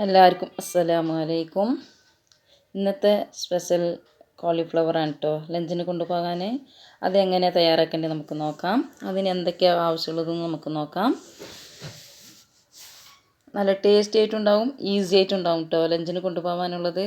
എല്ലാവർക്കും അസ്സലാമു അലൈക്കും. ഇന്നത്തെ സ്പെഷ്യൽ കോളിഫ്ലവർ ആണ് കേട്ടോ ലഞ്ചിന് കൊണ്ടുപോകാൻ. അതെങ്ങനെ തയ്യാറാക്കേണ്ടത് നമുക്ക് നോക്കാം. അതിന് എന്തൊക്കെയാണ് ആവശ്യമുള്ളതെന്ന് നമുക്ക് നോക്കാം. നല്ല ടേസ്റ്റി ആയിട്ടുണ്ടാവും, ഈസി ആയിട്ടുണ്ടാവും കേട്ടോ ലഞ്ചിന് കൊണ്ടുപോകാനുള്ളത്.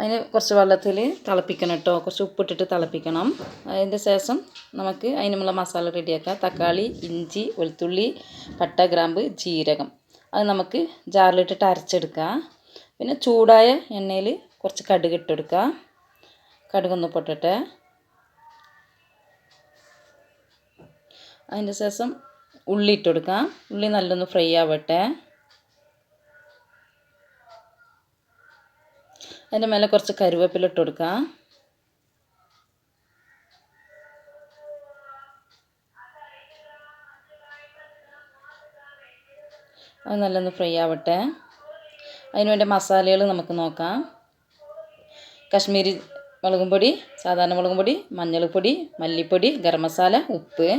അതിന് കുറച്ച് വെള്ളത്തിൽ തിളപ്പിക്കണം കേട്ടോ, കുറച്ച് ഉപ്പിട്ടിട്ട് തിളപ്പിക്കണം. അതിൻ്റെ ശേഷം നമുക്ക് അതിനുള്ള മസാല റെഡിയാക്കാം. തക്കാളി, ഇഞ്ചി, വെളുത്തുള്ളി, പട്ട, ഗ്രാമ്പ്, ജീരകം അത് നമുക്ക് ജാറിലിട്ടിട്ട് അരച്ചെടുക്കുക. പിന്നെ ചൂടായ എണ്ണയിൽ കുറച്ച് കടുക് ഇട്ടെടുക്കുക. കടുകൊന്ന് പൊട്ടട്ടെ. അതിൻ്റെ ശേഷം ഉള്ളി ഇട്ടെടുക്കാം. ഉള്ളി നല്ലൊന്ന് ഫ്രൈ ആവട്ടെ. അതിൻ്റെ മേലെ കുറച്ച് കറിവേപ്പില ഇട്ട് കൊടുക്കുക. അത് നല്ലൊന്ന് ഫ്രൈ ആവട്ടെ. അതിന് വേണ്ട മസാലകൾ നമുക്ക് നോക്കാം. കാശ്മീരി മുളകും പൊടി, സാധാരണ മുളകും പൊടി, മഞ്ഞൾപ്പൊടി, മല്ലിപ്പൊടി, ഗരം മസാല, ഉപ്പ്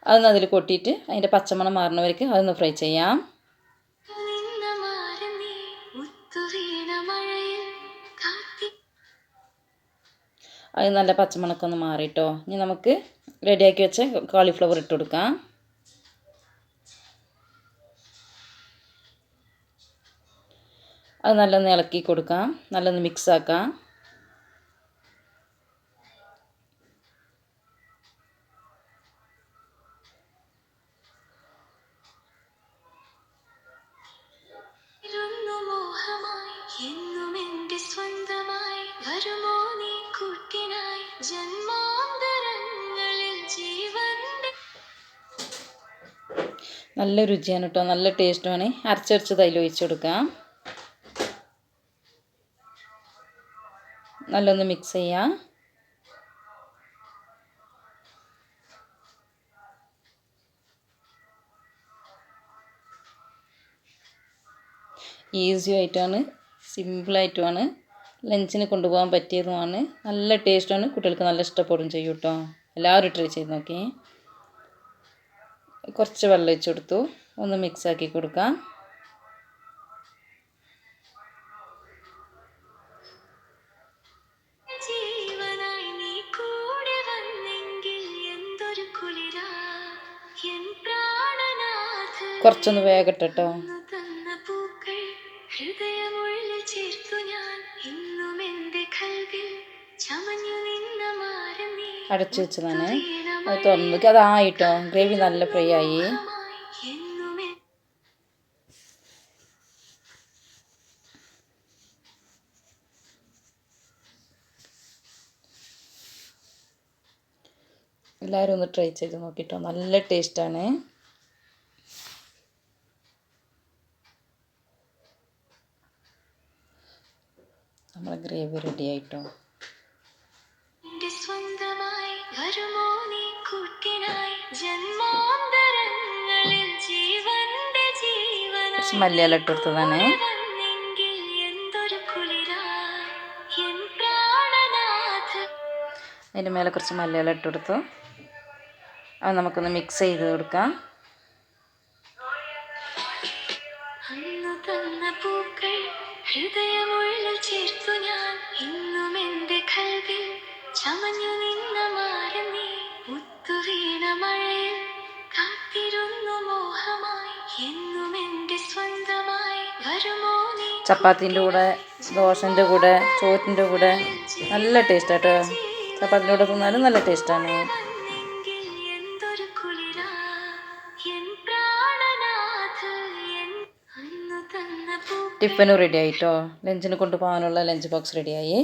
അതൊന്ന് അതിൽ കൊട്ടിയിട്ട് അതിൻ്റെ പച്ചമണം മാറുന്നവർക്ക് അതൊന്ന് ഫ്രൈ ചെയ്യാം. അത് നല്ല പച്ചമണമൊക്കെ ഒന്ന് മാറിയിട്ടോ. ഇനി നമുക്ക് റെഡിയാക്കി വെച്ച കോളിഫ്ലവർ ഇട്ട് കൊടുക്കാം. അത് നല്ലൊന്ന് ഇളക്കി കൊടുക്കാം, നല്ലൊന്ന് മിക്സ് ആക്കാം. നല്ല രുചിയാണ് കേട്ടോ, നല്ല ടേസ്റ്റുമാണ്. അരച്ചരച്ചത് അതിൽ ഒഴിച്ച് കൊടുക്കാം. നല്ലൊന്ന് മിക്സ് ചെയ്യാം. ഈസി ആയിട്ടാണ്, സിമ്പിളായിട്ടുമാണ്, ലഞ്ചിന് കൊണ്ടുപോകാൻ പറ്റിയതുമാണ്. നല്ല ടേസ്റ്റാണ്, കുട്ടികൾക്ക് നല്ല ഇഷ്ടപ്പെടും ചെയ്യും കേട്ടോ. എല്ലാവരും ട്രൈ ചെയ്ത് നോക്കി. കുറച്ച് വെള്ളം ഒഴിച്ച് കൊടുത്തു, ഒന്ന് മിക്സ് ആക്കി കൊടുക്കാം. കുറച്ചൊന്ന് വേഗട്ടെ കേട്ടോ. അടച്ചു വെച്ചതാണ്. അത് തുറന്നു നോക്കി, അതായിട്ടോ, ഗ്രേവി നല്ല ഫ്രൈ ആയി. എല്ലാവരും ഒന്ന് ട്രൈ ചെയ്ത് നോക്കിട്ടോ, നല്ല ടേസ്റ്റാണ്. നമ്മളെ ഗ്രേവി റെഡി ആയിട്ടോ. കുറച്ച് മല്ലിയില ഇട്ട് കൊടുത്തതാണ്. അതിൻ്റെ മേലെ കുറച്ച് മല്ലിയില ഇട്ട് കൊടുത്തു. അത് നമുക്കൊന്ന് മിക്സ് ചെയ്ത് കൊടുക്കാം. ചപ്പാത്തിൻ്റെ കൂടെ, ദോശൻ്റെ കൂടെ, ചോറ്റിൻ്റെ കൂടെ നല്ല ടേസ്റ്റാട്ടോ. ചപ്പാത്തിൻ്റെ കൂടെ തിന്നാലും നല്ല ടേസ്റ്റാണ്. ടിഫിനും റെഡി ആയിട്ടോ. ലഞ്ചിന് കൊണ്ടുപോകാനുള്ള ലഞ്ച് ബോക്സ് റെഡിയായി.